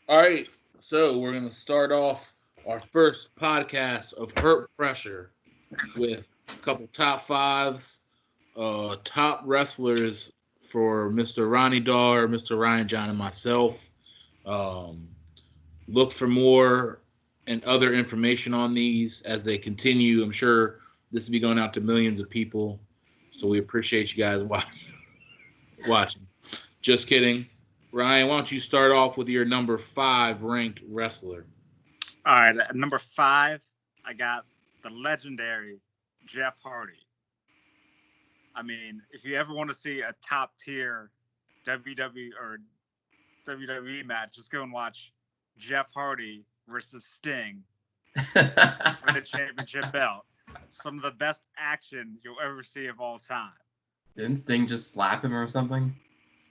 All right, so we're gonna start off our first podcast of Hurt Pressure with a couple top fives, top wrestlers for Mr. Ronnie Dar, Mr. Ryan John, and myself. Um, look for more and other information on these as they continue. I'm sure this will be going out to millions of people, so we appreciate you guys watching. Just kidding. Ryan, why don't you start off with your number five ranked wrestler? All right, at number five, I got the legendary Jeff Hardy. I mean, if you ever want to see a top tier WWE or WWE match, just go and watch Jeff Hardy versus Sting for the championship belt. Some of the best action you'll ever see of all time. Didn't Sting just slap him or something?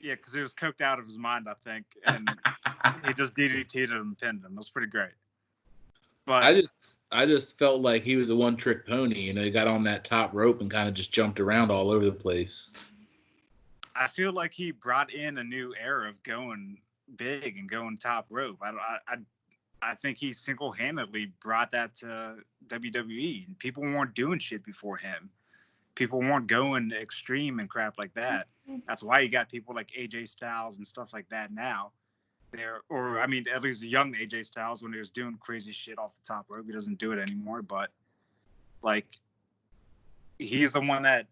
Yeah, because he was coked out of his mind, I think, and he just DDT'd him and pinned him. It was pretty great. But I just felt like he was a one trick pony. He got on that top rope and kind of just jumped around all over the place. I feel like he brought in a new era of going big and going top rope. I think he single-handedly brought that to WWE. People weren't doing shit before him. People weren't going extreme and crap like that. That's why you got people like AJ Styles and stuff like that now. At least young AJ Styles when he was doing crazy shit off the top rope. He doesn't do it anymore, but like he's the one that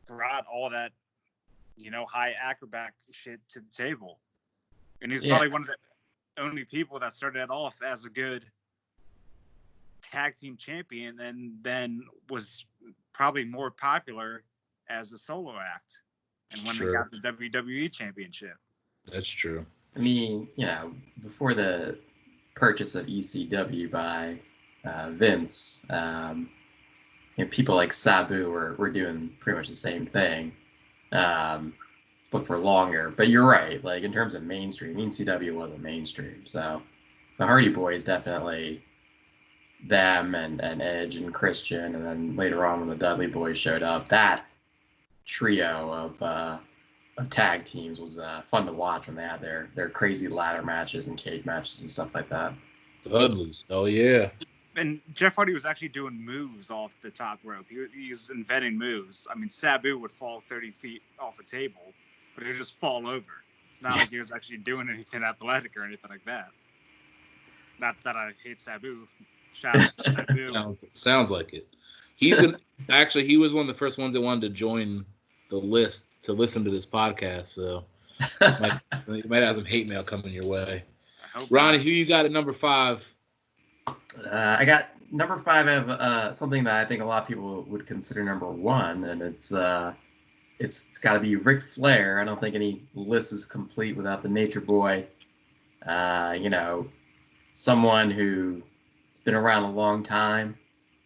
brought all that, high acrobat shit to the table. And he's probably one of the only people that started it off as a good tag team champion and then was probably more popular as a solo act. And when they got the WWE championship. That's true. I mean, before the purchase of ECW by Vince, people like Sabu were doing pretty much the same thing, but for longer. But you're right, like in terms of mainstream, ECW wasn't mainstream. So the Hardy Boys definitely them and Edge and Christian, and then later on when the Dudley Boys showed up, that trio of tag teams was fun to watch when they had their crazy ladder matches and cage matches and stuff like that. Dudleys, oh yeah. And Jeff Hardy was actually doing moves off the top rope. He was inventing moves. I mean, Sabu would fall 30 feet off a table, but he would just fall over. It's not like he was actually doing anything athletic or anything like that. Not that I hate Sabu. Shout out to Sabu. Sounds like it. He was one of the first ones that wanted to join the list to listen to this podcast. So you might have some hate mail coming your way. Ronnie, who you got at number five? I got number five. I have something that I think a lot of people would consider number one, and it's got to be Ric Flair. I don't think any list is complete without the Nature Boy. Someone who's been around a long time,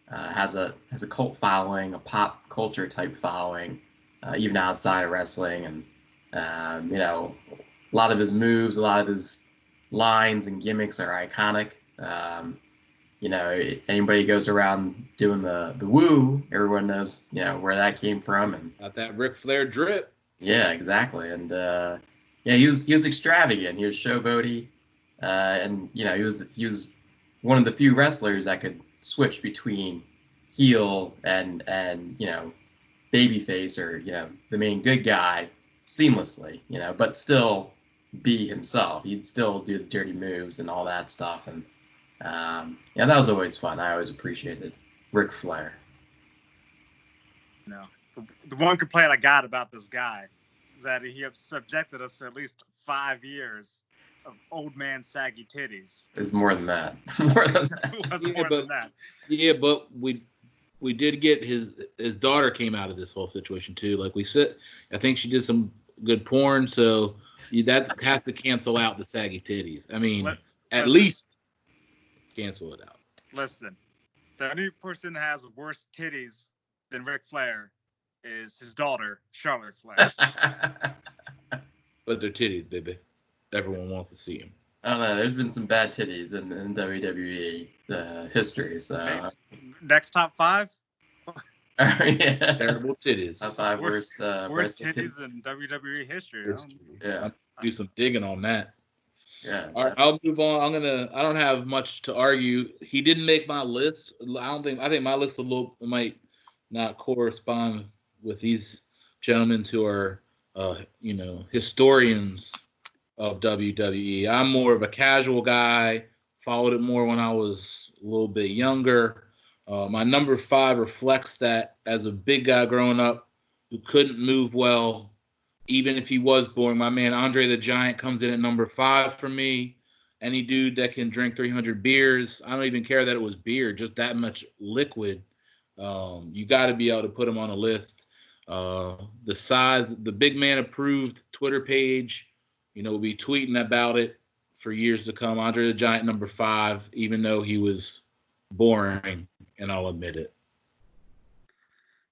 has a cult following, a pop culture type following, even outside of wrestling, and a lot of his moves, a lot of his lines and gimmicks are iconic. Anybody goes around doing the woo, everyone knows, where that came from. And got that Ric Flair drip. Yeah, exactly. And he was extravagant. He was showboaty, and he was one of the few wrestlers that could switch between heel and babyface or the main good guy seamlessly, but still be himself. He'd still do the dirty moves and all that stuff. And that was always fun. I always appreciated Ric Flair. No, the one complaint I got about this guy is that he subjected us to at least 5 years of old man saggy titties. It was more than that. More than that. It was more than that. Yeah, but we did get his daughter came out of this whole situation too. Like we said, I think she did some good porn, so that has to cancel out the saggy titties. I mean, at least cancel it out. Listen, the only person that has worse titties than Ric Flair is his daughter, Charlotte Flair. But they're titties, baby. Everyone wants to see them. I don't know. There's been some bad titties in WWE history. So next top five. Yeah. Terrible titties. Top five worst titties in WWE history. Yeah. I'll do some digging on that. Yeah. All right, I'll move on. I don't have much to argue. He didn't make my list. I think my list might not correspond with these gentlemen who are, historians of WWE. I'm more of a casual guy. Followed it more when I was a little bit younger. My number 5 reflects that as a big guy growing up who couldn't move well, even if he was boring. My man Andre the Giant comes in at number 5 for me. Any dude that can drink 300 beers, I don't even care that it was beer, just that much liquid. You got to be able to put him on a list. The size, the big man approved Twitter page, we'll be tweeting about it for years to come. Andre the Giant, number 5, even though he was boring, and I'll admit it.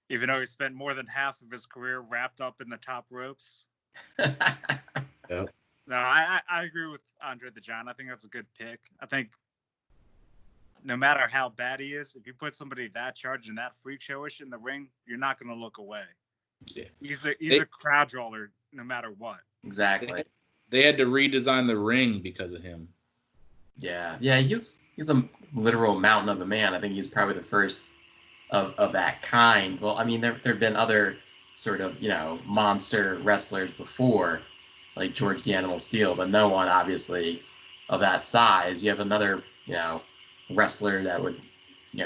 Even though he spent more than half of his career wrapped up in the top ropes. Yep. No, I agree with Andre the Giant. I think that's a good pick. I think no matter how bad he is, if you put somebody that charged and that freak showish in the ring, you're not going to look away. Yeah. He's a crowd drawer no matter what. Exactly. They had to redesign the ring because of him. Yeah. He's a literal mountain of a man. I think he's probably the first of that kind. Well, I mean, there've been other sort of monster wrestlers before, like George the Animal Steel, but no one obviously of that size. You have another wrestler that would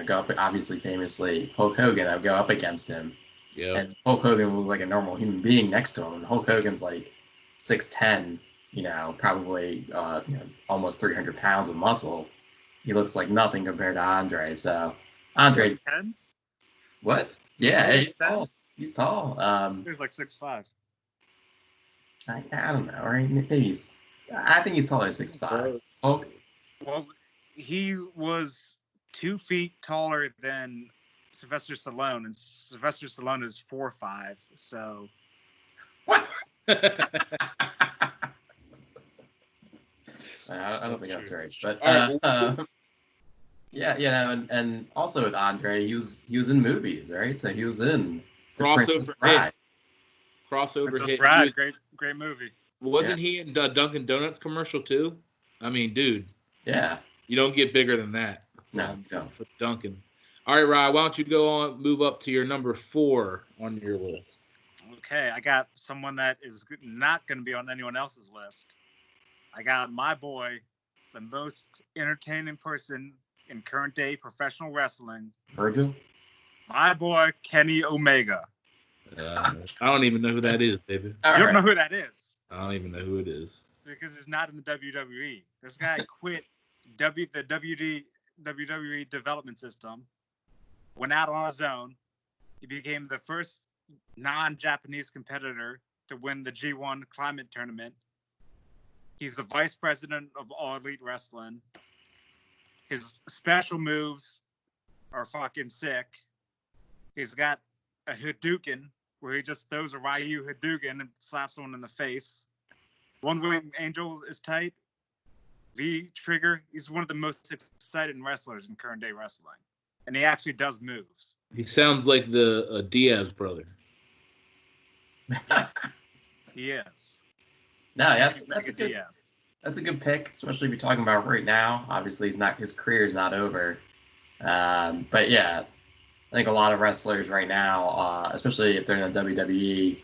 go up, obviously famously Hulk Hogan, that would go up against him. Yeah. And Hulk Hogan was like a normal human being next to him. And Hulk Hogan's like 6'10", probably almost 300 pounds of muscle. He looks like nothing compared to Andre. So Andre 6'10"? What? Yeah, he's tall. He's tall. He's like 6'5". I don't know, right? Maybe I think he's taller than 6'5". Hulk. Well, he was 2 feet taller than Sylvester Stallone, and Sylvester Stallone is 4'5". So. What? I don't think that's right, but and also with Andre, he was in movies, right? So he was in The Princess Bride. Crossover hit. Bride, great movie. Wasn't he in Dunkin' Donuts commercial too? I mean, dude. Yeah. You don't get bigger than that. No. For Dunkin'. All right, Ryan, why don't you move up to your number 4 on your list? Okay, I got someone that is not going to be on anyone else's list. I got my boy, the most entertaining person in current day professional wrestling. Virgil? My boy, Kenny Omega. I don't even know who that is, David. You don't know who that is? I don't even know who it is. Because he's not in the WWE. This guy quit the WWE development system, went out on his own. He became the first non-Japanese competitor to win the G1 Climate Tournament. He's the vice president of All Elite Wrestling. His special moves are fucking sick. He's got a Hadouken where he just throws a Ryu Hadouken and slaps someone in the face. One Wing Angel is tight. V-Trigger, he's one of the most exciting wrestlers in current day wrestling. And he actually does moves. He sounds like the Diaz brother. He is. No, yeah, that's a good pick, especially if you're talking about right now. Obviously, his career's not over. But yeah, I think a lot of wrestlers right now, especially if they're in the WWE,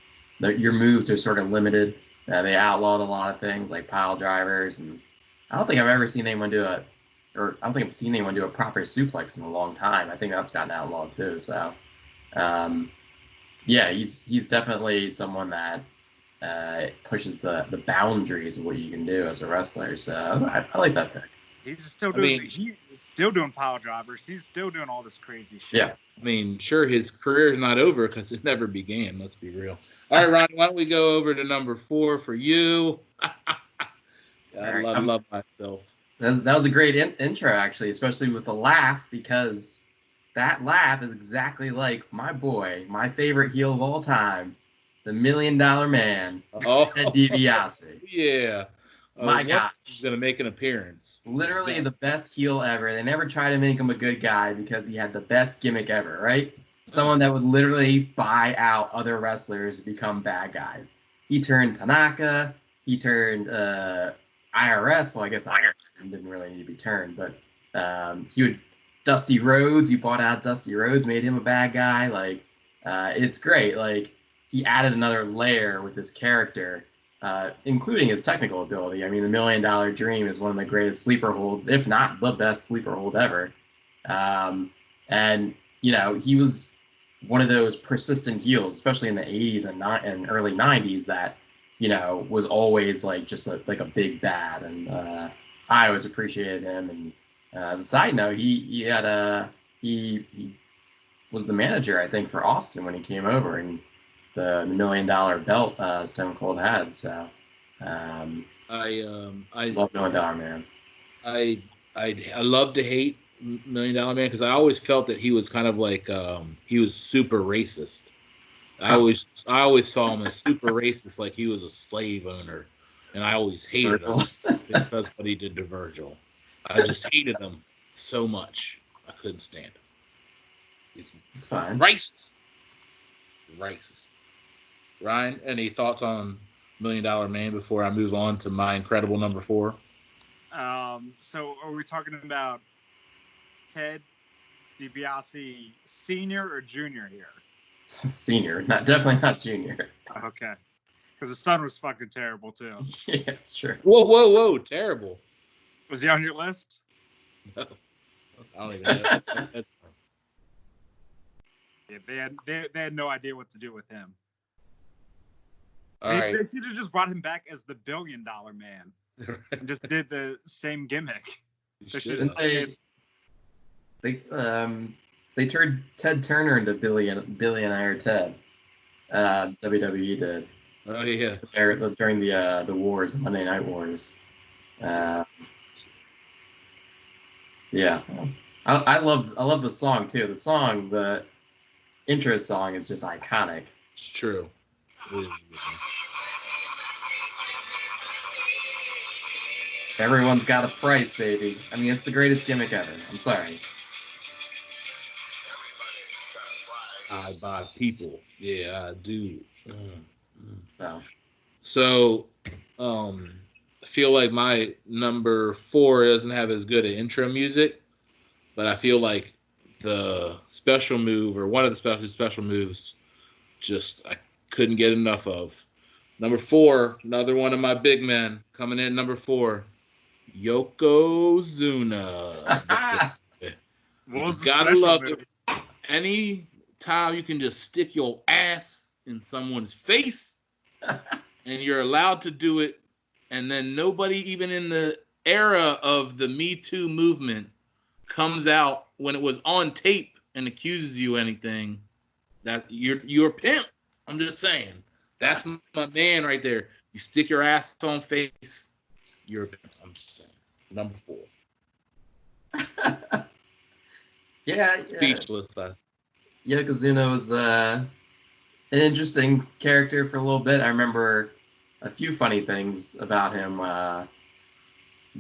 your moves are sort of limited. They outlawed a lot of things like pile drivers, and I don't think I've ever seen anyone do a proper suplex in a long time. I think that's gotten outlawed too. So, yeah, he's definitely someone that pushes the boundaries of what you can do as a wrestler. So I like that pick. He's still doing pile drivers. He's still doing all this crazy shit. Yeah. I mean, sure, his career is not over because it never began. Let's be real. All right, Ronnie, why don't we go over to number 4 for you? I love myself. That was a great intro, actually, especially with the laugh, because that laugh is exactly like my boy, my favorite heel of all time, the $1 Million Man, Ted DiBiase. Yeah. My God. He's going to make an appearance. Literally the best heel ever. They never try to make him a good guy because he had the best gimmick ever, right? Someone that would literally buy out other wrestlers to become bad guys. He turned Tanaka. He turned IRS. Well, I guess IRS didn't really need to be turned, but he would Dusty Rhodes. You bought out Dusty Rhodes, made him a bad guy. Like, it's great. Like, he added another layer with his character, including his technical ability. I mean, the $1 Million Dream is one of the greatest sleeper holds, if not the best sleeper hold ever. And he was one of those persistent heels, especially in the 80s and early 90s, that was always like just like a big bad, and I always appreciated him. And as a side note, he was the manager, I think, for Austin when he came over, and the $1 Million belt Stone Cold had. So I love $1 Million Man. I love to hate $1 Million Man because I always felt that he was kind of like he was super racist. I always saw him as super racist, like he was a slave owner, and I always hated him because what he did to Virgil. I just hated him so much. I couldn't stand him. It's fine. Racist. Ryan, any thoughts on $1 Million Man before I move on to my incredible number 4? So are we talking about Ted DiBiase Senior or Junior here? Senior, definitely not Junior. Okay, because the son was fucking terrible too. Yeah, it's true. Whoa, terrible. Was he on your list? No, I don't even know. Yeah, they had no idea what to do with him. All right. They should have just brought him back as the $1 Billion Man and just did the same gimmick. They turned Ted Turner into billionaire Ted. WWE did. Oh yeah. During the wars, Monday Night Wars. Yeah, I love the song too. The intro song is just iconic. It's true. Everyone's got a price, baby. I mean, it's the greatest gimmick ever. I'm sorry. I buy people. Yeah, I do. So, I feel like my number 4 doesn't have as good an intro music, but I feel like the special move or one of the special moves just I couldn't get enough of. Number 4, another one of my big men coming in number 4, Yokozuna. You gotta love it. Any time you can just stick your ass in someone's face and you're allowed to do it, and then nobody even in the era of the Me Too movement comes out when it was on tape and accuses you anything, that you're a pimp. I'm just saying. That's my man right there. You stick your ass on face, you're a pimp. I'm just saying. Number 4. Yeah. Speechless. Yokozuna was an interesting character for a little bit. I remember a few funny things about him.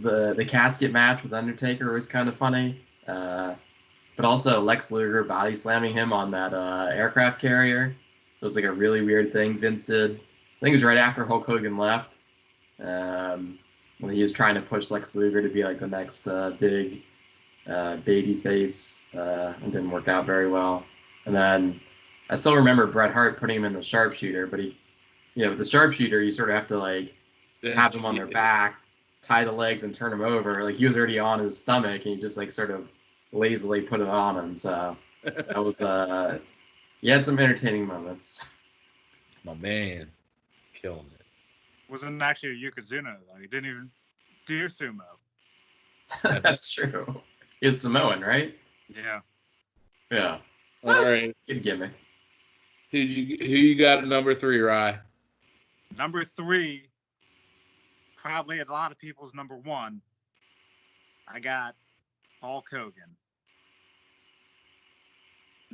The casket match with Undertaker was kind of funny. But also Lex Luger body slamming him on that aircraft carrier. It was like a really weird thing Vince did. I think it was right after Hulk Hogan left. When he was trying to push Lex Luger to be like the next big baby face. It didn't work out very well. And then I still remember Bret Hart putting him in the sharpshooter, but with the sharpshooter, you sort of have to like have them on their back, tie the legs, and turn them over. Like he was already on his stomach, and you just like sort of lazily put it on him. So that was he had some entertaining moments. My man, killing it. Wasn't actually a Yokozuna though. He didn't even do sumo. That's true. He was Samoan, right? Yeah. Yeah. All right. Good gimmick. Who you got at number 3, Rye? Number 3, probably a lot of people's number 1. I got Hulk Hogan.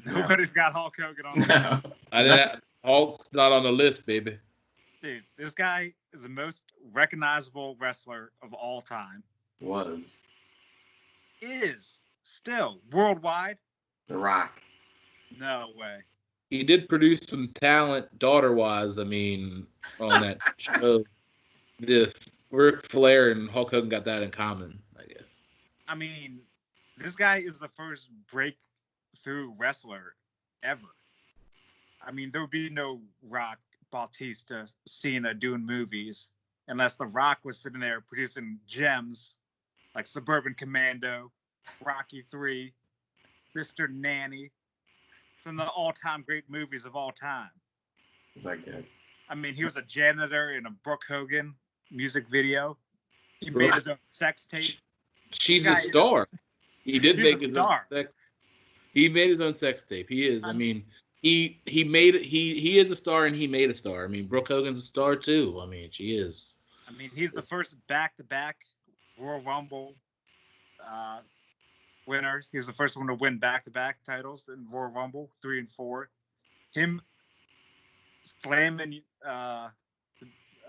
Nobody's got Hulk Hogan on there. No. Hulk's not on the list, baby. Dude, this guy is the most recognizable wrestler of all time. Was. Is still worldwide. The Rock. No way. He did produce some talent, daughter-wise. I mean, on that show, Ric Flair and Hulk Hogan got that in common, I guess. I mean, this guy is the first breakthrough wrestler ever. I mean, there would be no Rock, Bautista, Cena doing movies unless The Rock was sitting there producing gems like Suburban Commando, Rocky 3, Mr. Nanny, some of the all-time great movies of all time. Is that good? I mean, he was a janitor in a Brooke Hogan music video. He made his own sex tape. She's a star. He did make his own sex. He made his own sex tape. He is. I mean, he is a star, and he made a star. I mean, Brooke Hogan's a star too. I mean, she is. I mean, he's the first back-to-back Royal Rumble winner. He's the first one to win back-to-back titles in Royal Rumble 3 and 4. Him slamming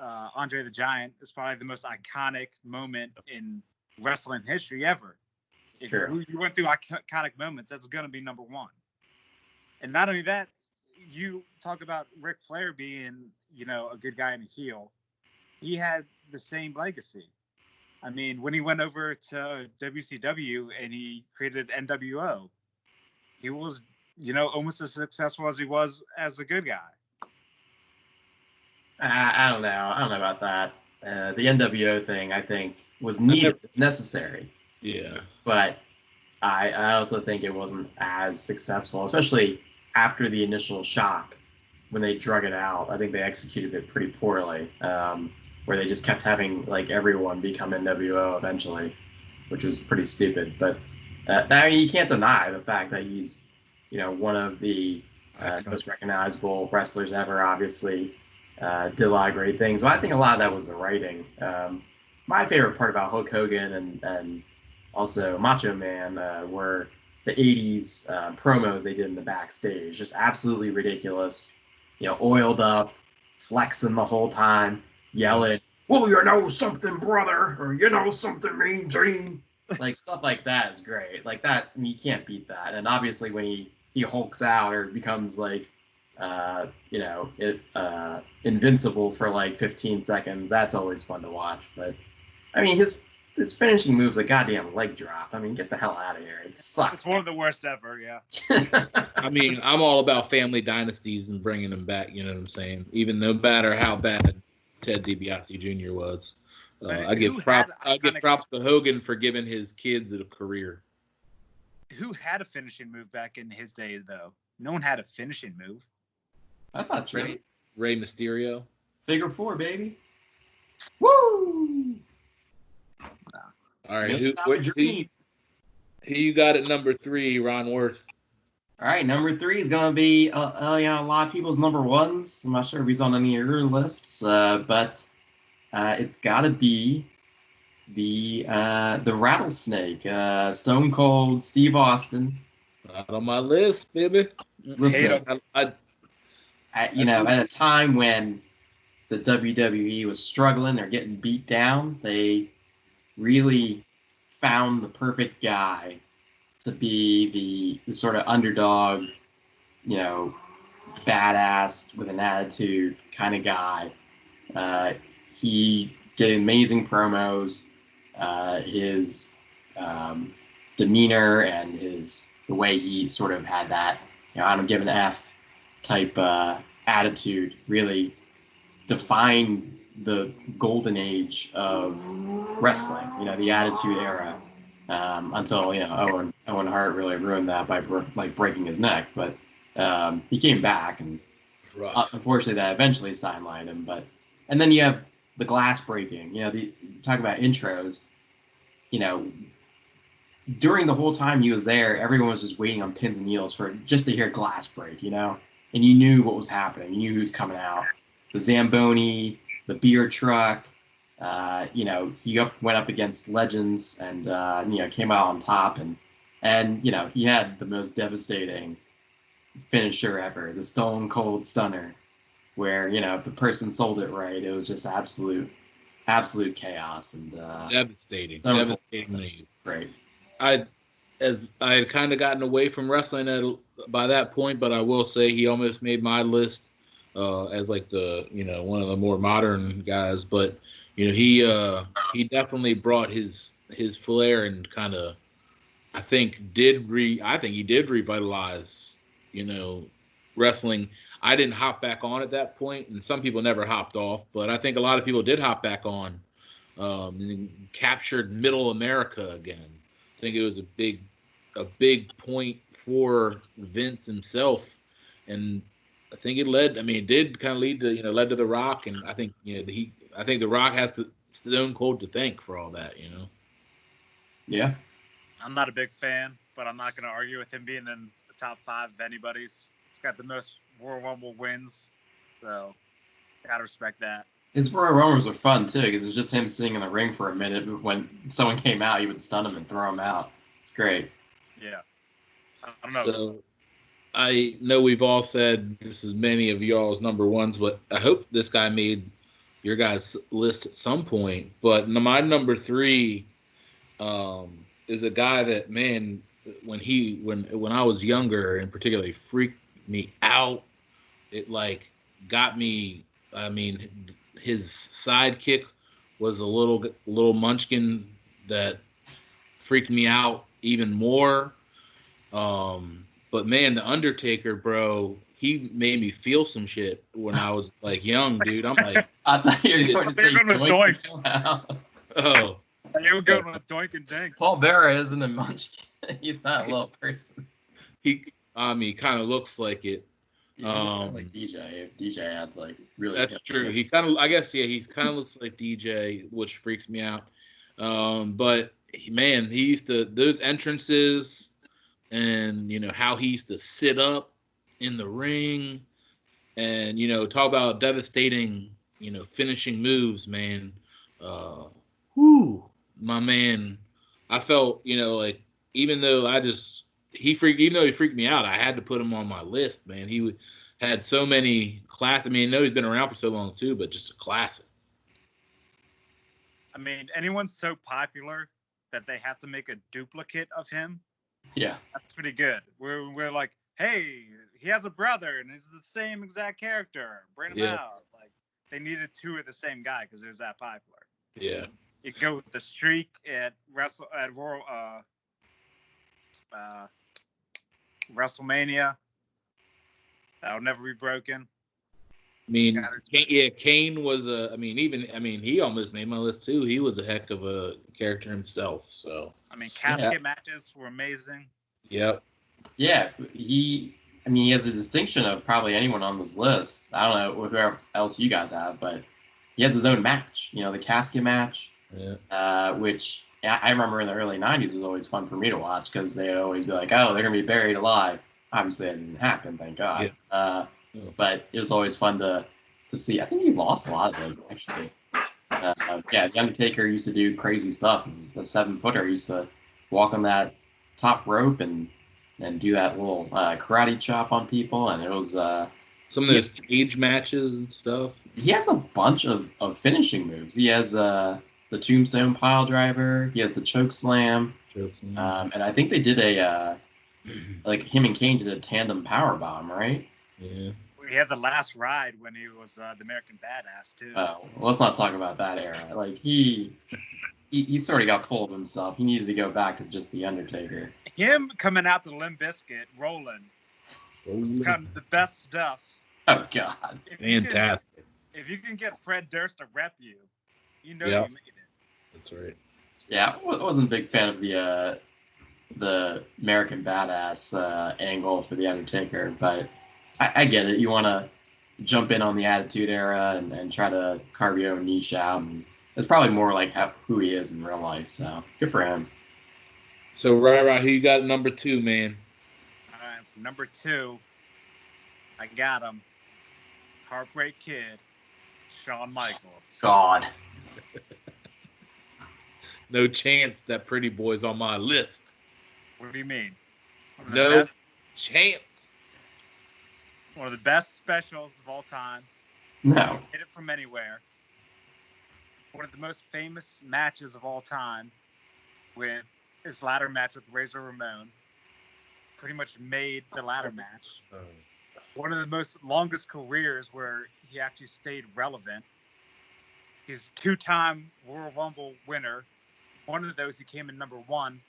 Andre the Giant is probably the most iconic moment in wrestling history ever. If you went through iconic moments, that's going to be number one. And not only that, you talk about Ric Flair being, a good guy and a heel. He had the same legacy. I mean, when he went over to WCW and he created NWO, he was, almost as successful as he was as a good guy. I don't know. I don't know about that. The NWO thing, I think, was needed. It's necessary. Yeah. But I also think it wasn't as successful, especially after the initial shock when they drug it out. I think they executed it pretty poorly, where they just kept having like everyone become NWO eventually, which was pretty stupid. But I mean, you can't deny the fact that he's, one of the most recognizable wrestlers ever. Obviously, did a lot of great things. But I think a lot of that was the writing. My favorite part about Hulk Hogan and also Macho Man were the 80s promos they did in the backstage. Just absolutely ridiculous. Oiled up, flexing the whole time, yelling, "Well, you know something, brother," or "You know something, Mean Gene." Like, stuff like that is great. Like that, I mean, you can't beat that. And obviously when he hulks out or becomes like, invincible for like 15 seconds, that's always fun to watch. But I mean, his finishing move's a goddamn leg drop. I mean, get the hell out of here. It sucks. It's one of the worst ever, yeah. I mean, I'm all about family dynasties and bringing them back, you know what I'm saying? Even no matter how bad Ted DiBiase Jr. was. I give props to Hogan for giving his kids a career. Who had a finishing move back in his day, though? No one had a finishing move. That's not true. Rey Mysterio. Figure 4, baby. Woo! All right, who you got at number 3, Ron Worth? All right, number 3 is going to be a lot of people's number ones. I'm not sure if he's on any of your lists, but it's got to be the Rattlesnake, Stone Cold Steve Austin. Not on my list, baby. Listen, at a time when the WWE was struggling, they're getting beat down, they really found the perfect guy to be the sort of underdog, badass with an attitude kind of guy. He did amazing promos. His demeanor and the way he sort of had that, I don't give an F type attitude really defined the golden age of wrestling, the Attitude Era, until Owen Hart really ruined that by breaking his neck. But he came back, and unfortunately that eventually sidelined him. And then you have the glass breaking. Talk about intros. During the whole time he was there, everyone was just waiting on pins and needles just to hear glass break. And you knew what was happening. You knew who was coming out. The Zamboni, the beer truck. He went up against legends and came out on top, and he had the most devastating finisher ever, the Stone Cold Stunner, where if the person sold it right, it was just absolute chaos and devastating news. Right. I had kind of gotten away from wrestling by that point, but I will say he almost made my list as like the one of the more modern guys. But he definitely brought his flair and kind of I think he did revitalize wrestling. I didn't hop back on at that point, and some people never hopped off, but I think a lot of people did hop back on and captured Middle America again. I think it was a big point for Vince himself, and I think it led. I mean, it did kind of lead to led to The Rock, and I think I think The Rock has the Stone Cold to thank for all that. Yeah. I'm not a big fan, but I'm not going to argue with him being in the top 5 of anybody's. He's got the most Royal Rumble wins, so gotta respect that. His Royal Rumbles are fun too, because it's just him sitting in the ring for a minute. When someone came out, he would stun him and throw him out. It's great. Yeah. I don't know. So I know we've all said this is many of y'all's number ones, but I hope this guy made your guys' list at some point. But my number 3 is a guy that, man, when I was younger and particularly freaked me out, it like got me. I mean, his sidekick was a little munchkin that freaked me out even more. But man, the Undertaker, bro, he made me feel some shit when I was like young, dude. I'm like, I thought you were going to say Doink. Oh. You were going with Doink and Dink. Paul Bearer isn't a munchkin. He's not a little person. He kind of looks like it. Like DJ. If DJ had like really. That's true. He kind of, I guess, yeah, he kind of looks like DJ, which freaks me out. But man, he used to those entrances, and how he used to sit up in the ring, and talk about devastating, finishing moves, man. Whoo, my man. I felt, like even though he freaked me out, I had to put him on my list, man. Had so many classics. I mean, I know he's been around for so long too, but just a classic. I mean, anyone's so popular that they have to make a duplicate of him. Yeah, that's pretty good. We're like, hey, he has a brother and he's the same exact character. Bring him out. Like they needed 2 of the same guy because it was that popular. Yeah. You go with the streak at WrestleMania. That'll never be broken. I mean, Kane was he almost made my list too. He was a heck of a character himself. So I mean, casket matches were amazing. Yep. Yeah, he has a distinction of probably anyone on this list. I don't know whoever else you guys have, but he has his own match. The casket match. Yeah. Which I remember in the early '90s was always fun for me to watch because they'd always be like, "Oh, they're gonna be buried alive." Obviously, that didn't happen, thank God. Yeah. But it was always fun to see. I think he lost a lot of those actually. The Undertaker used to do crazy stuff. The 7-footer used to walk on that top rope and do that little karate chop on people, and it was some of those cage matches and stuff. He has a bunch of finishing moves. He has the Tombstone Pile Driver. He has the Choke Slam. And I think they did a like him and Kane did a tandem power bomb, right? Yeah. He had the last ride when he was the American Badass too. Oh, well, let's not talk about that era. Like he sort of got full of himself. He needed to go back to just the Undertaker. Him coming out to Limp Bizkit, rolling. It's kind of the best stuff. Oh God, fantastic! If you can get Fred Durst to rep you, you made it. That's right. Yeah, I wasn't a big fan of the American Badass angle for the Undertaker, but I get it. You want to jump in on the Attitude Era and try to carve your own niche out. And it's probably more like who he is in real life. So good for him. So right, who you got number 2, man? All right, for number 2, I got him. Heartbreak Kid, Shawn Michaels. God. No chance that pretty boy's on my list. What do you mean? No chance. One of the best specials of all time. No. Hit it from anywhere. One of the most famous matches of all time with his ladder match with Razor Ramon. Pretty much made the ladder match. One of the most longest careers where he actually stayed relevant. He's two-time Royal Rumble winner. One of those, he came in number 1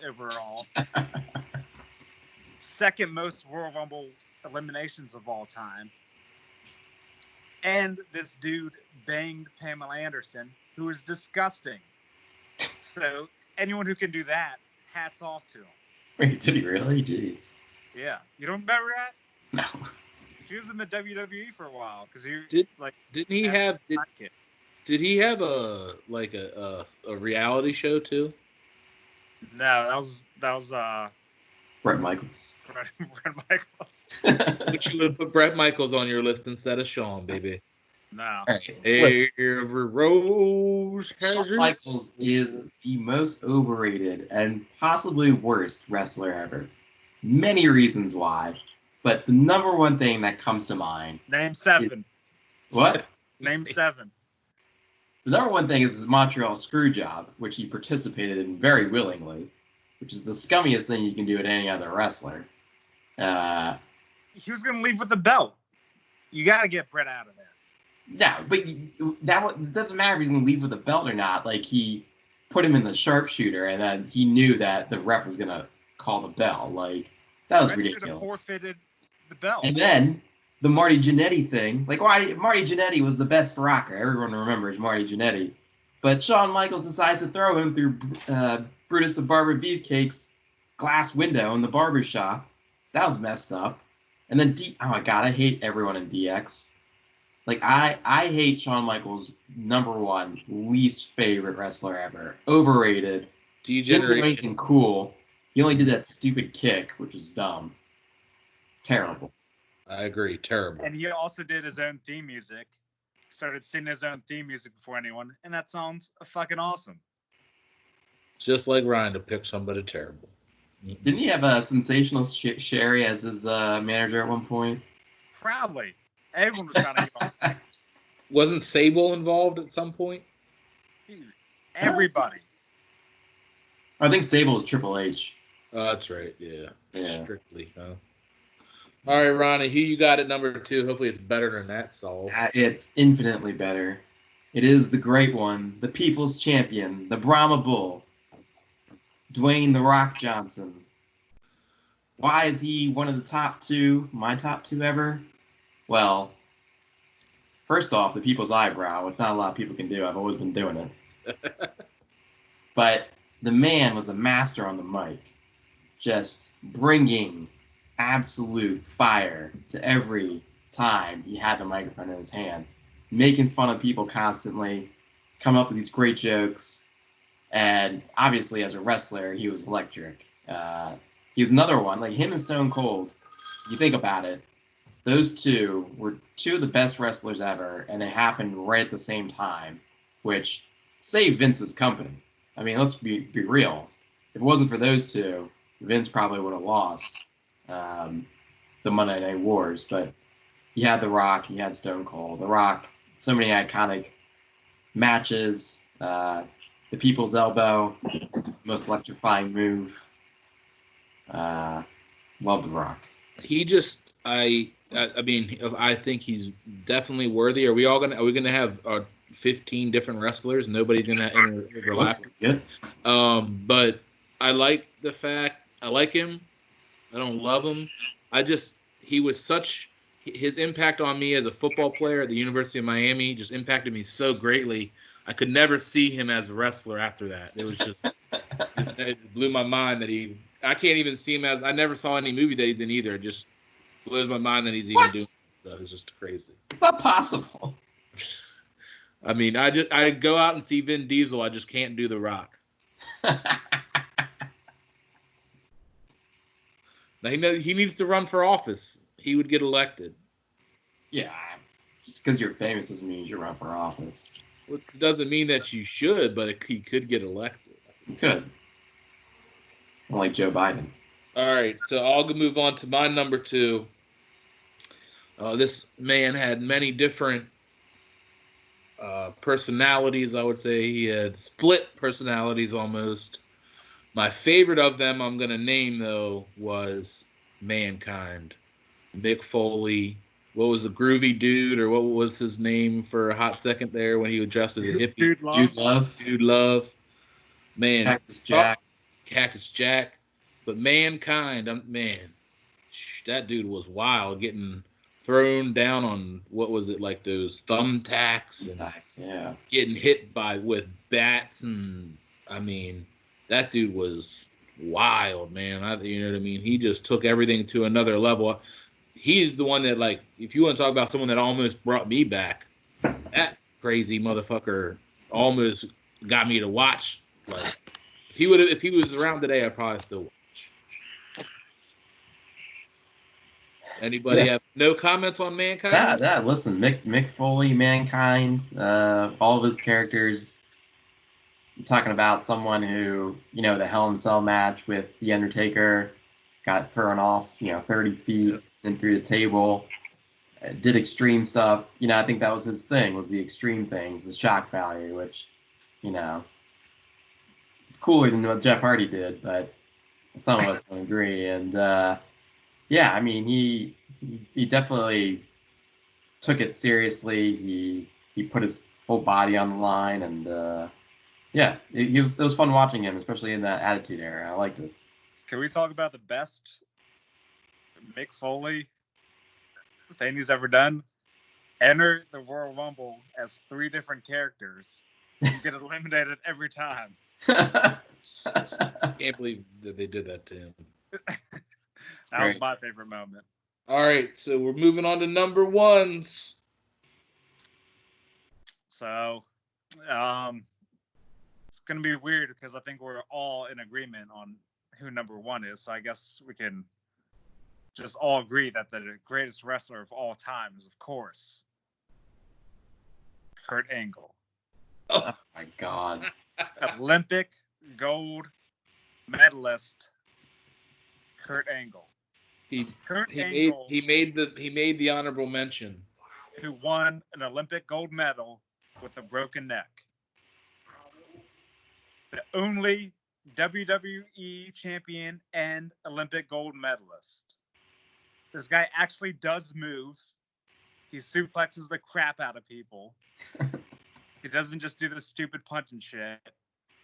overall. Second most Royal Rumble eliminations of all time. And this dude banged Pamela Anderson, who is disgusting. So anyone who can do that, hats off to him. Wait, did he really? Jeez. Yeah. You don't remember that? No. He was in the WWE for a while because he didn't he have did he have a reality show too? No, that was Bret Michaels. Bret Michaels. But you would put Bret Michaels on your list instead of Shawn, baby. No. Right. Every rose has Shawn Michaels is the most overrated and possibly worst wrestler ever. Many reasons why, but the number one thing that comes to mind. Name 7. What? Name 7. The number one thing is his Montreal Screwjob, which he participated in very willingly, which is the scummiest thing you can do at any other wrestler. He was going to leave with the belt. You got to get Bret out of there. No, but it doesn't matter if he's going to leave with a belt or not. Like, he put him in the sharpshooter, and then he knew that the ref was going to call the bell. Like, that was ridiculous. Could have forfeited the belt. And then the Marty Jannetty thing. Like, why Marty Jannetty was the best rocker. Everyone remembers Marty Jannetty. But Shawn Michaels decides to throw him through Brutus the Barber Beefcake's glass window in the barber shop. That was messed up. And then oh my god, I hate everyone in DX. Like, I hate Shawn Michaels' number 1 least favorite wrestler ever. Overrated. Didn't do anything cool. He only did that stupid kick, which was dumb. Terrible. I agree. Terrible. And he also did his own theme music. Started singing his own theme music before anyone. And that sounds fucking awesome. Just like Ryan to pick somebody terrible. Didn't he have a Sensational Sherry as his manager at one point? Probably. Everyone was trying to get on. Wasn't Sable involved at some point? Everybody. I think Sable was Triple H. Oh, that's right. Yeah. Strictly. Huh? Mm-hmm. All right, Ronnie, who you got at number 2? Hopefully it's better than that, Saul. It's infinitely better. It is the great one, the people's champion, the Brahma Bull, Dwayne The Rock Johnson. Why is he one of the top 2, my top 2 ever? Well, first off, the people's eyebrow, which not a lot of people can do. I've always been doing it. But the man was a master on the mic, just bringing absolute fire to every time he had the microphone in his hand, making fun of people constantly, coming up with these great jokes, and obviously as a wrestler, he was electric. He was another one, like him and Stone Cold. You think about it, those two were 2 of the best wrestlers ever, and they happened right at the same time, which saved Vince's company. I mean, let's be real. If it wasn't for those 2, Vince probably would have lost the Monday Night Wars. But he had The Rock, he had Stone Cold. The Rock, so many iconic matches. The People's Elbow, most electrifying move. Love The Rock. He just, I mean, I think he's definitely worthy. Are we gonna have 15 different wrestlers? Nobody's gonna overlap. Good. But I like the fact, I like him. I don't love him. He was his impact on me as a football player at the University of Miami just impacted me so greatly. I could never see him as a wrestler after that. It was just, it blew my mind that I can't even see him I never saw any movie that he's in either. It just blows my mind that he's even doing that. It's just crazy. It's not possible. I mean, I go out and see Vin Diesel. I just can't do The Rock. Now, he needs to run for office. He would get elected. Yeah, just because you're famous doesn't mean you run for office. Well, it doesn't mean that you should, but he could get elected. You could. Like Joe Biden. All right, so I'll move on to my number 2. This man had many different personalities, I would say. He had split personalities almost. My favorite of them I'm going to name, though, was Mankind. Mick Foley, what was the groovy dude, or what was his name for a hot second there when he was dressed as a hippie? Dude Love. Dude Love. Man, Cactus Jack. Cactus Jack. But Mankind, man, that dude was wild, getting thrown down on, what was it, like those thumbtacks, and Yeah. getting hit with bats, and I mean, that dude was wild, man. You know what I mean? He just took everything to another level. He's the one that, like, if you want to talk about someone that almost brought me back, that crazy motherfucker almost got me to watch. Like, if he was around today, I'd probably still watch. Anybody have no comments on Mankind? Yeah. Listen, Mick Foley, Mankind, all of his characters. I'm talking about someone who, the Hell in a Cell match with The Undertaker, got thrown off, 30 feet and through the table, did extreme stuff. I think that was his thing, was the extreme things, the shock value, which, it's cooler than what Jeff Hardy did, but some of us don't agree. And, yeah, I mean, he definitely took it seriously. He put his whole body on the line, and yeah, it was fun watching him, especially in that Attitude Era. I liked it. Can we talk about the best Mick Foley thing he's ever done? Enter the Royal Rumble as 3 different characters. You get eliminated every time. Can't believe that they did that to him. That was my favorite moment. All right, so we're moving on to number ones. So, it's going to be weird because I think we're all in agreement on who number 1 is. So I guess we can just all agree that the greatest wrestler of all time is, of course, Kurt Angle. Oh my God. Olympic gold medalist Kurt Angle. He made the honorable mention. Who won an Olympic gold medal with a broken neck. The only WWE champion and Olympic gold medalist. This guy actually does moves. He suplexes the crap out of people. He doesn't just do this stupid punch and shit.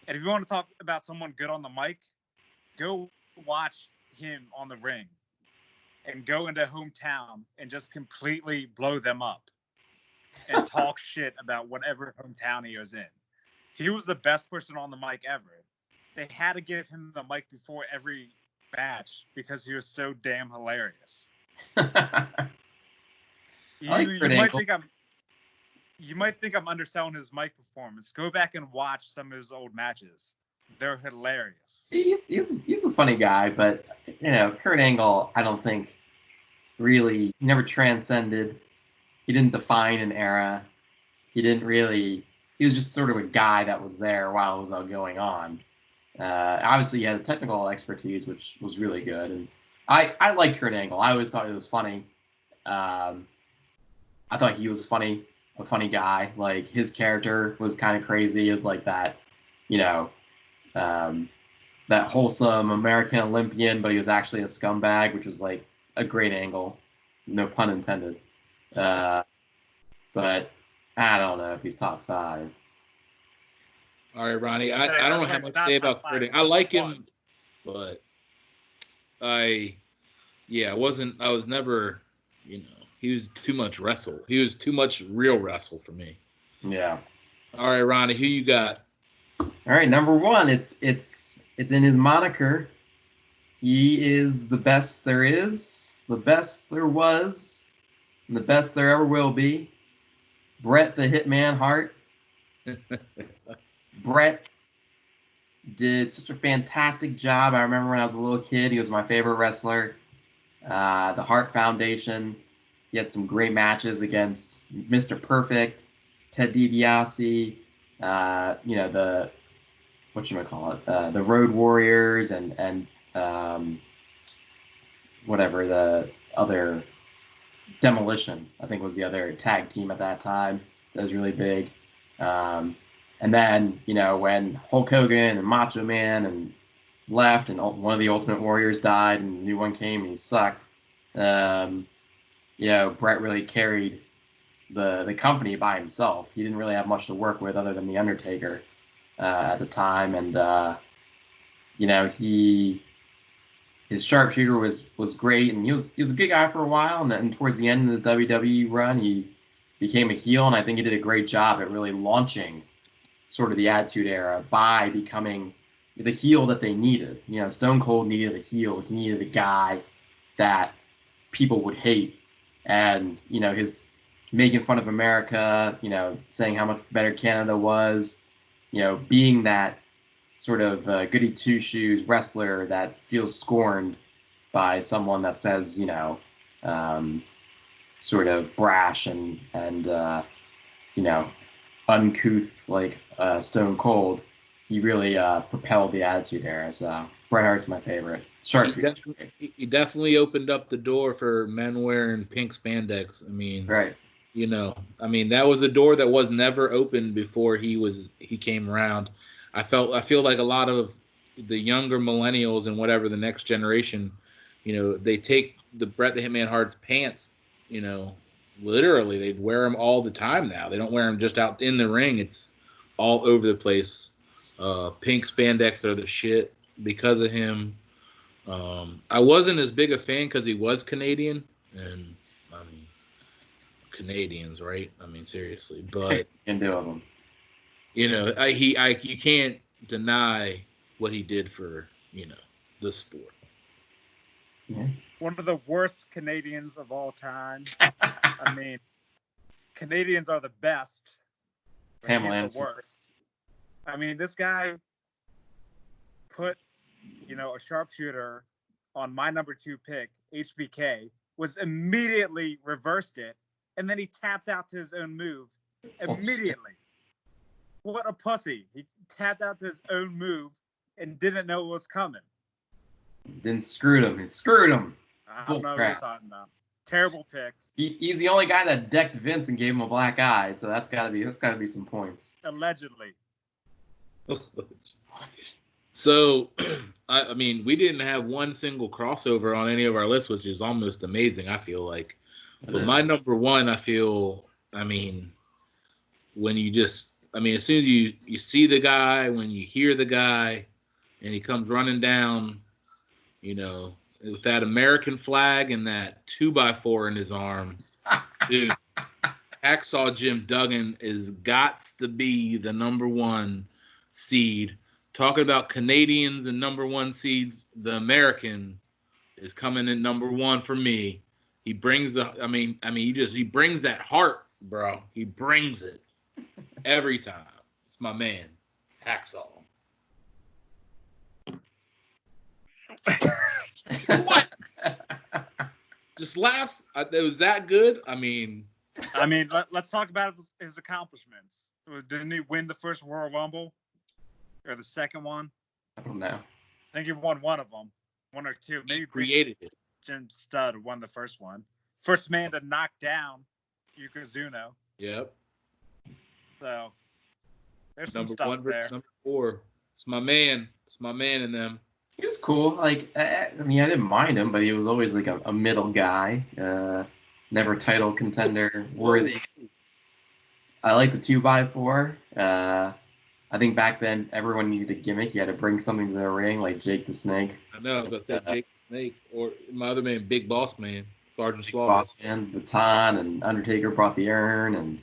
And if you want to talk about someone good on the mic, go watch him on the ring and go into hometown and just completely blow them up and talk shit about whatever hometown he was in. He was the best person on the mic ever. They had to give him the mic before every match because he was so damn hilarious. You might think I'm underselling his mic performance. Go back and watch some of his old matches. They're hilarious. He's a funny guy, but Kurt Angle, I don't think really never transcended. He didn't define an era. He was just sort of a guy that was there while it was all going on. Obviously, he had the technical expertise, which was really good. And I liked Kurt Angle. I always thought he was funny. I thought he was a funny guy. Like, his character was kind of crazy. It was like that, that wholesome American Olympian, but he was actually a scumbag, which was like a great angle. No pun intended. But I don't know if he's top 5. All right, Ronnie. I don't know how much to say about Kurt. I like him, but I was never, he was too much wrestle. He was too much real wrestle for me. Yeah. All right, Ronnie, who you got? All right, number 1. It's in his moniker. He is the best there is, the best there was, and the best there ever will be. Bret the Hitman Hart. Bret did such a fantastic job. I remember when I was a little kid, he was my favorite wrestler. The Hart Foundation. He had some great matches against Mr. Perfect, Ted DiBiase, the Road Warriors, and whatever the other, Demolition, I think, was the other tag team at that time. That was really big. And then, when Hulk Hogan and Macho Man and left, and one of the Ultimate Warriors died, and the new one came and he sucked. Bret really carried the company by himself. He didn't really have much to work with other than the Undertaker at the time, and his sharpshooter was great, and he was a good guy for a while, and then towards the end of his WWE run, he became a heel, and I think he did a great job at really launching sort of the Attitude Era by becoming the heel that they needed. Stone Cold needed a heel. He needed a guy that people would hate, and his making fun of America, saying how much better Canada was, being that sort of goody two shoes wrestler that feels scorned by someone that says, sort of brash and uncouth like Stone Cold. He really propelled the Attitude Era. So Bret Hart's my favorite. He definitely opened up the door for men wearing pink spandex. I mean, right. That was a door that was never opened before he came around. I feel like a lot of the younger millennials and whatever the next generation, they take the Bret the Hitman Hart's pants, literally they wear them all the time now. They don't wear them just out in the ring. It's all over the place. Pink spandex are the shit because of him. I wasn't as big a fan because he was Canadian, and Canadians, right? Seriously, but can do them. You can't deny what he did for the sport. Yeah. One of the worst Canadians of all time. Canadians are the best. But he's the worst. This guy put, a sharpshooter on my number 2 pick, HBK, was immediately reversed it, and then he tapped out to his own move immediately. What a pussy. He tapped out to his own move and didn't know it was coming. Then screwed him. He screwed him. I don't know what you're talking about. Terrible pick. He's the only guy that decked Vince and gave him a black eye, so that's gotta be some points. Allegedly. So, we didn't have one single crossover on any of our lists, which is almost amazing, I feel like. But my number one, I feel, when you just, as soon as you see the guy, when you hear the guy, and he comes running down, with that American flag and that 2x4 in his arm, dude, Hacksaw Jim Duggan is gots to be the number 1 seed. Talking about Canadians and number 1 seeds, the American is coming in number 1 for me. He brings he brings that heart, bro. He brings it every time. It's my man, Hacksaw. What? Just laughs. It was that good. Let's talk about his accomplishments. Didn't he win the first Royal Rumble? Or the second one? I don't know. I think he won one of them. 1 or 2. Maybe he created it. Jim Studd won the first one. First man to knock down Yokozuna. Yep. So there's number some stuff 1 there. Number 4. It's my man. It's my man in them. He was cool. I didn't mind him, but he was always like a middle guy. Never title contender worthy. I like the 2x4. I think back then everyone needed a gimmick. You had to bring something to the ring, like Jake the Snake. I know, but said Jake the Snake, or my other man, Big Boss Man, Sergeant Slaughter. Boss Man, Baton, and Undertaker brought the urn,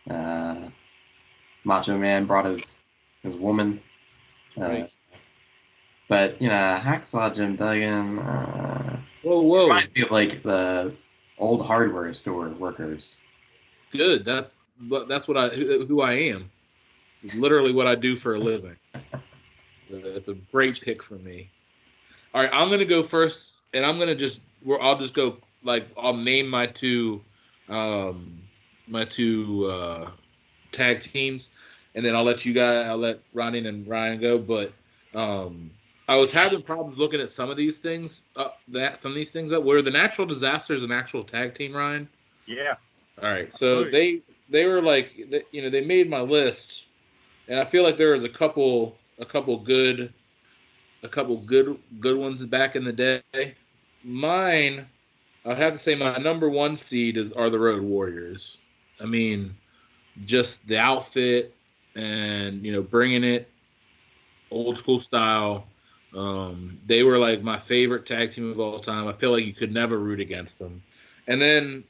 and Macho Man brought his woman. Right. But Hacksaw Jim Duggan. Whoa! Reminds me of like the old hardware store workers. Good. That's who I am. It's literally what I do for a living. It's a great pick for me. All right, I'm gonna go first, and I'll just go like I'll name my two tag teams, and then I'll let Ronnie and Ryan go. But I was having problems looking at some of these things. Were the Natural Disasters an actual tag team, Ryan? Yeah. All right, so they were like, they made my list. And I feel like there was a couple good ones back in the day. Mine I'd have to say my number one seed are the Road Warriors. I mean, just the outfit and bringing it old school style. They were like my favorite tag team of all time. I feel like you could never root against them. And then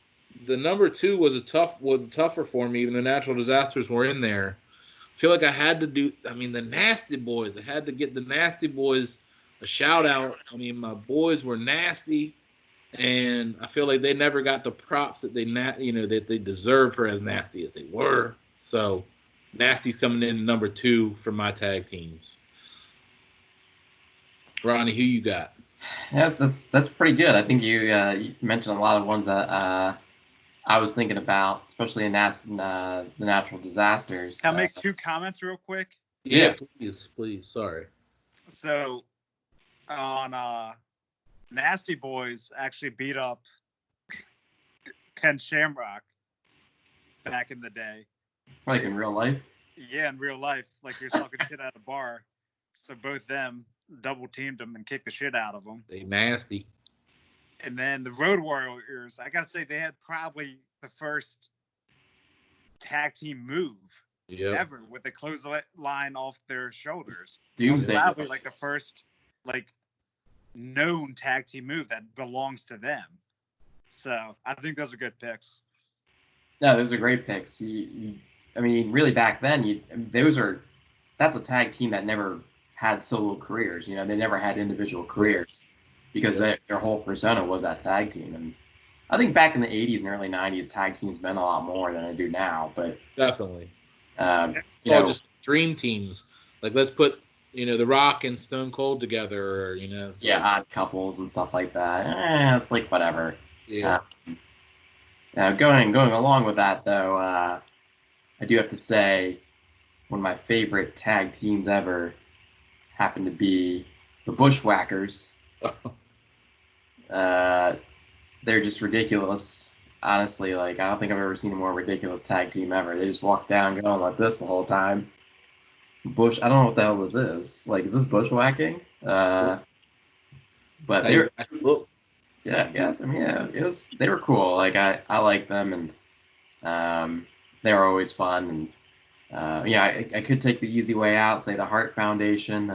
the number two was tougher for me. Even the Natural Disasters were in there. I feel like I had to do. I mean, the Nasty Boys. I had to get the Nasty Boys a shout out. I mean, my boys were nasty, and I feel like they never got the props that that they deserved for as nasty as they were. So, Nasty's coming in number two for my tag teams. Ronnie, who you got? Yeah, that's pretty good. I think you mentioned a lot of ones that I was thinking about, especially in the Natural Disasters. Can I make two comments real quick? Yeah, please. Sorry. So, on Nasty Boys actually beat up Ken Shamrock back in the day. Like in real life? Yeah, in real life, like you're talking shit at a bar. So both them double teamed them and kicked the shit out of them. They nasty. And then the Road Warriors, I gotta say, they had probably the first tag team move ever with a clothesline off their shoulders. Doomsday. Probably like the first known tag team move that belongs to them. So I think those are good picks. No, those are great picks. I mean, really back then, that's a tag team that never had solo careers. They never had individual careers because their whole persona was that tag team. And I think back in the 80s and early 90s, tag teams meant a lot more than they do now. But definitely, it's all just dream teams. Like let's put The Rock and Stone Cold together, or odd couples and stuff like that. It's like whatever. Yeah. Going along with that though, I do have to say one of my favorite tag teams ever happened to be the Bushwhackers. They're just ridiculous. Honestly, like I don't think I've ever seen a more ridiculous tag team ever. They just walk down going like this the whole time. I don't know what the hell this is. Like, is this bushwhacking? But they were, yeah, I guess. I mean, they were cool. Like I like them, and they were always fun. And I could take the easy way out, say the Hart Foundation,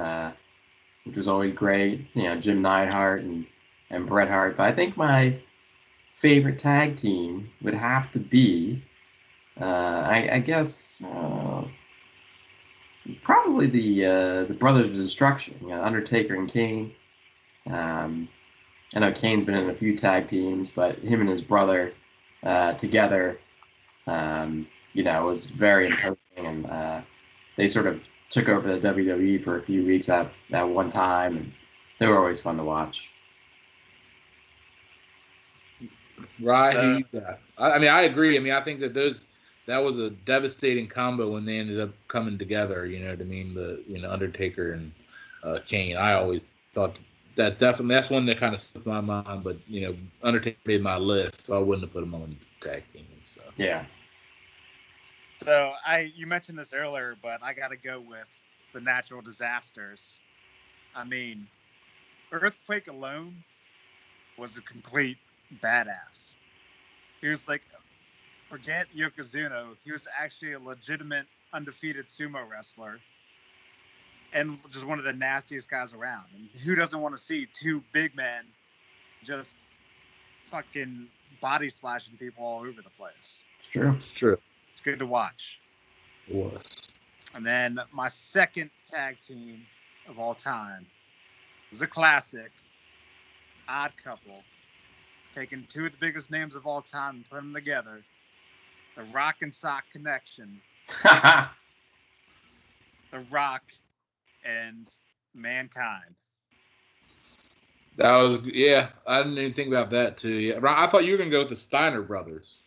which was always great. Jim Neidhart and Bret Hart. But I think my favorite tag team would have to be, I guess, probably the Brothers of Destruction. Undertaker and Kane. I know Kane's been in a few tag teams, but him and his brother together, was very imposing, and they sort of took over the WWE for a few weeks at one time, and they were always fun to watch. Right. I mean, I agree. I mean, I think that was a devastating combo when they ended up coming together. You know what I mean? The Undertaker and Kane. I always thought that definitely that's one that kind of slipped my mind. But Undertaker made my list, so I wouldn't have put him on the tag team. So yeah. So you mentioned this earlier, but I got to go with the Natural Disasters. I mean, Earthquake alone was a complete badass. He was like, forget Yokozuna, he was actually a legitimate undefeated sumo wrestler and just one of the nastiest guys around. And who doesn't want to see two big men just fucking body splashing people all over the place? It's true. It's good to watch. It was. And then my second tag team of all time is a classic, Odd Couple. Taking two of the biggest names of all time and putting them together. The Rock and Sock Connection. The Rock and Mankind. That was, I didn't even think about that too. Yeah, I thought you were going to go with the Steiner brothers.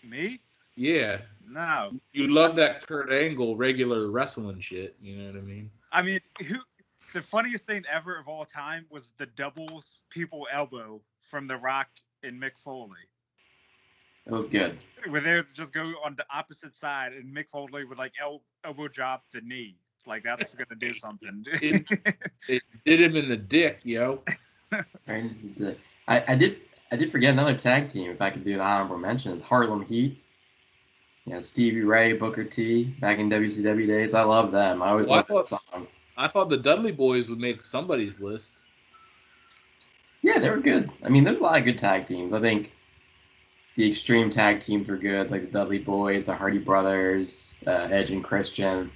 Me? Yeah. No. You love that Kurt Angle regular wrestling shit. You know what I mean? I mean, the funniest thing ever of all time was the doubles people elbow from The Rock and Mick Foley. It was good. Where they would just go on the opposite side, and Mick Foley would like elbow drop the knee. Like that's gonna do something. It did him in the dick, yo. I I did forget another tag team. If I could do an honorable mention, is Harlem Heat. You know, Stevie Ray, Booker T, back in WCW days. I love them. I always Well, loved that song. I thought the Dudley Boys would make somebody's list. Yeah, they were good. I mean, there's a lot of good tag teams. I think the Extreme tag teams were good, like the Dudley Boys, the Hardy Brothers, Edge and Christian.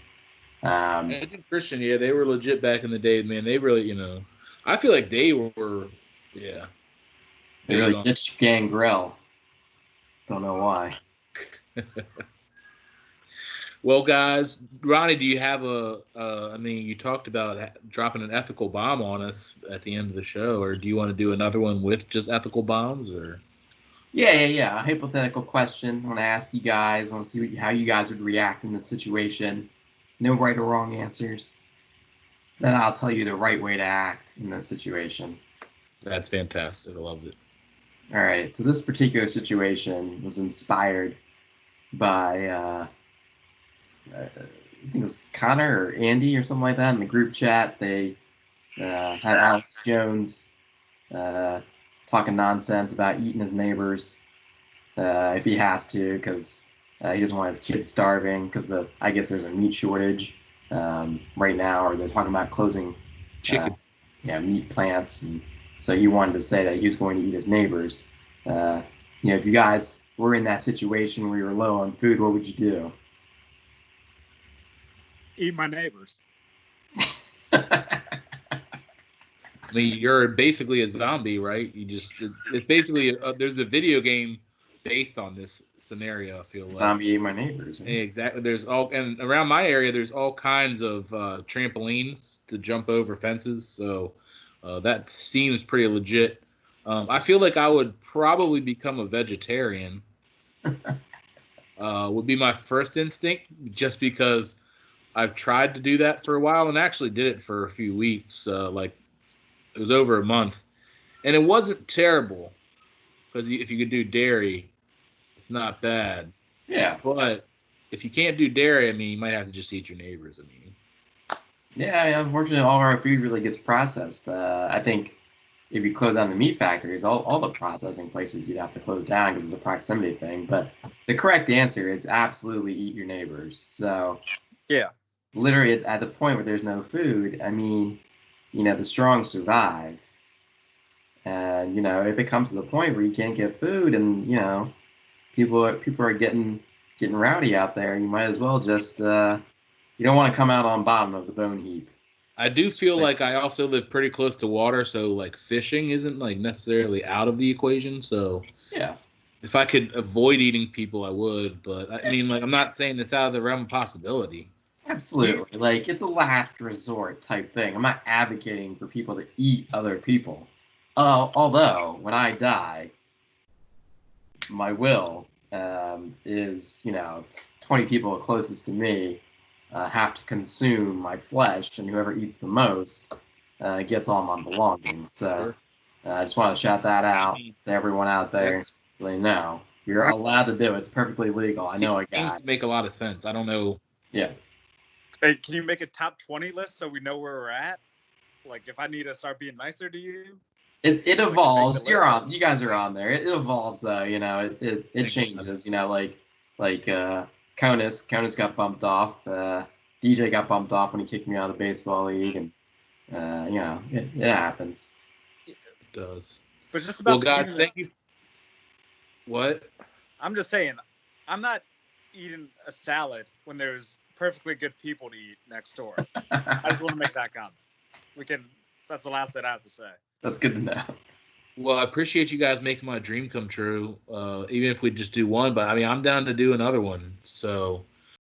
Edge and Christian, yeah, they were legit back in the day, man. They really, you know, I feel like they were, yeah. They really ditched Gangrel. Don't know why. Well, guys, Ronnie, do you have I mean, you talked about dropping an ethical bomb on us at the end of the show, or do you want to do another one with just ethical bombs, or? Yeah. A hypothetical question. I want to ask you guys. I want to see how you guys would react in this situation. No right or wrong answers. Then I'll tell you the right way to act in this situation. That's fantastic. I love it. All right. So this particular situation was inspired by I think it was Connor or Andy or something like that in the group chat. They had Alex Jones talking nonsense about eating his neighbors if he has to, because he doesn't want his kids starving, because I guess there's a meat shortage right now, or they're talking about closing chicken meat plants, and so he wanted to say that he was going to eat his neighbors. If you guys were in that situation where you were low on food, what would you do? Eat my neighbors. I mean, you're basically a zombie, right? It's basically there's a video game based on this scenario. I feel like zombie ate my neighbors. Right? Exactly. And around my area, there's all kinds of trampolines to jump over fences. So that seems pretty legit. I feel like I would probably become a vegetarian. Would be my first instinct, just because I've tried to do that for a while and actually did it for a few weeks. Like it was over a month, and it wasn't terrible because if you could do dairy, it's not bad. Yeah. But if you can't do dairy, I mean, you might have to just eat your neighbors. I mean. Yeah, unfortunately, all our food really gets processed. I think if you close down the meat factories, all the processing places you'd have to close down because it's a proximity thing. But the correct answer is absolutely eat your neighbors. So yeah, literally at the point where there's no food, I mean, the strong survive. And if it comes to the point where you can't get food, and people are getting rowdy out there, you might as well just you don't want to come out on bottom of the bone heap. I do feel like I also live pretty close to water, so like fishing isn't like necessarily out of the equation. So yeah, if I could avoid eating people, I would. But I mean, like, I'm not saying it's out of the realm of possibility. Absolutely. Like, it's a last resort type thing. I'm not advocating for people to eat other people. Although, when I die, my will is, 20 people closest to me have to consume my flesh, and whoever eats the most gets all my belongings. So I just want to shout that out to everyone out there. They know. You're allowed to do it. It's perfectly legal. I know a guy. Seems to make a lot of sense. I don't know. Yeah. Hey, can you make a top 20 list so we know where we're at? Like, if I need to start being nicer to you? It evolves. You're on. You guys are on there. It evolves though. It changes. Conus got bumped off. DJ got bumped off when he kicked me out of the baseball league, and it happens. It does. But just about. Well, guys, thank you. What? I'm just saying, I'm not eating a salad when there's perfectly good people to eat next door. I just want to make that comment. That's the last thing I have to say. That's good to know. Well, I appreciate you guys making my dream come true. Even if we just do one, but I mean, I'm down to do another one. So